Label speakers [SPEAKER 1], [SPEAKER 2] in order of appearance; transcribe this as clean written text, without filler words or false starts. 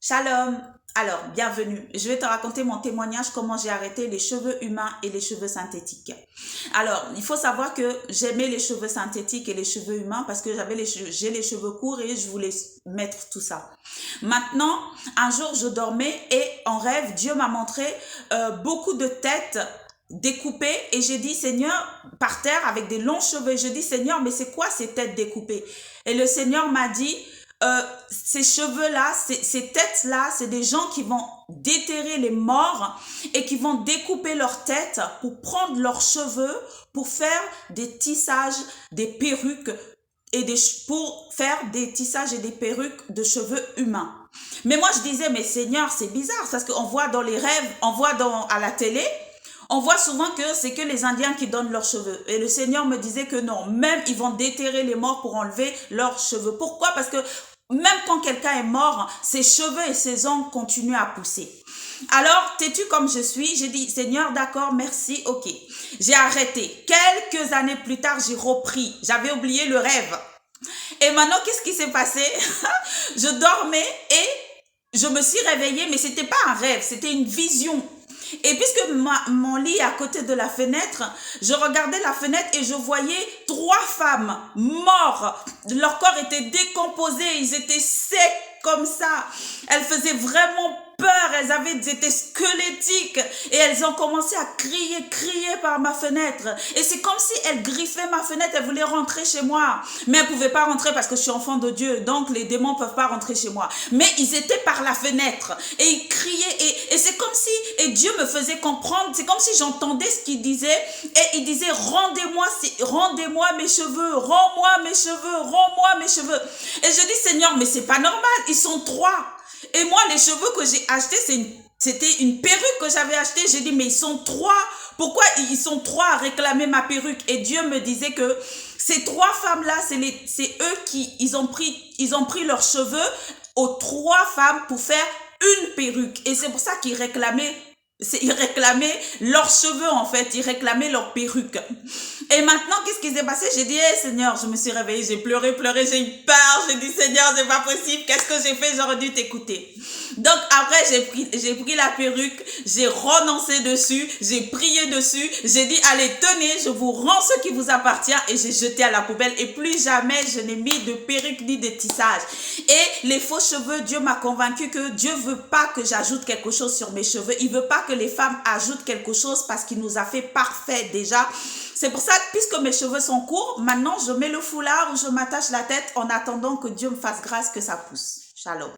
[SPEAKER 1] Shalom. Alors, bienvenue. Je vais te raconter mon témoignage, comment j'ai arrêté les cheveux humains et les cheveux synthétiques. Alors, il faut savoir que j'aimais les cheveux synthétiques et les cheveux humains parce que j'ai les cheveux courts et je voulais mettre tout ça. Maintenant, un jour, je dormais et en rêve, Dieu m'a montré beaucoup de têtes découpées et j'ai dit Seigneur, par terre avec des longs cheveux, je dis Seigneur, mais c'est quoi ces têtes découpées? Et le Seigneur m'a dit ces cheveux-là, ces têtes-là, c'est des gens qui vont déterrer les morts et qui vont découper leurs têtes pour prendre leurs cheveux, pour faire des tissages, des perruques et pour faire des tissages et des perruques de cheveux humains. Mais moi, je disais, mais Seigneur, c'est bizarre parce qu'on voit dans les rêves, on voit à la télé, on voit souvent que c'est que les Indiens qui donnent leurs cheveux. Et le Seigneur me disait que non, même ils vont déterrer les morts pour enlever leurs cheveux. Pourquoi? Parce que même quand quelqu'un est mort, ses cheveux et ses ongles continuent à pousser. Alors, têtu comme je suis, j'ai dit, Seigneur, d'accord, merci, ok. J'ai arrêté. Quelques années plus tard, j'ai repris. J'avais oublié le rêve. Et maintenant, qu'est-ce qui s'est passé? Je dormais et je me suis réveillée, mais c'était pas un rêve, c'était une vision. Et puisque mon lit est à côté de la fenêtre, je regardais la fenêtre et je voyais 3 femmes mortes. Leur corps était décomposé, ils étaient secs comme ça. Elles faisaient vraiment peur, elles étaient squelettiques et elles ont commencé à crier par ma fenêtre. Et c'est comme si elles griffaient ma fenêtre, elles voulaient rentrer chez moi. Mais elles ne pouvaient pas rentrer parce que je suis enfant de Dieu, donc les démons ne peuvent pas rentrer chez moi. Mais ils étaient par la fenêtre et ils criaient et c'est comme si, et Dieu me faisait comprendre, c'est comme si j'entendais ce qu'il disait et il disait rendez-moi mes cheveux, rends-moi mes cheveux, rends-moi mes cheveux. Et je dis Seigneur, mais c'est pas normal, ils sont 3. Et moi, les cheveux que j'ai achetés, c'était une perruque que j'avais achetée. J'ai dit, mais ils sont 3. Pourquoi ils sont 3 à réclamer ma perruque? Et Dieu me disait que ces 3 femmes-là, c'est eux ils ont pris leurs cheveux aux 3 femmes pour faire une perruque. Et c'est pour ça qu'ils réclamaient leurs cheveux en fait, ils réclamaient leur perruque. Et maintenant, qu'est-ce qui s'est passé? J'ai dit, hey, Seigneur, je me suis réveillée, j'ai pleuré, j'ai eu peur, j'ai dit, Seigneur, c'est pas possible, qu'est-ce que j'ai fait? J'aurais dû t'écouter. Donc après, j'ai pris la perruque, j'ai renoncé dessus, j'ai prié dessus, j'ai dit, allez, tenez, je vous rends ce qui vous appartient et j'ai jeté à la poubelle et plus jamais je n'ai mis de perruque ni de tissage. Et les faux cheveux, Dieu m'a convaincu que Dieu veut pas que j'ajoute quelque chose sur mes cheveux, il veut pas que les femmes ajoutent quelque chose parce qu'il nous a fait parfait déjà. C'est pour ça que puisque mes cheveux sont courts, maintenant je mets le foulard ou je m'attache la tête en attendant que Dieu me fasse grâce que ça pousse. Shalom.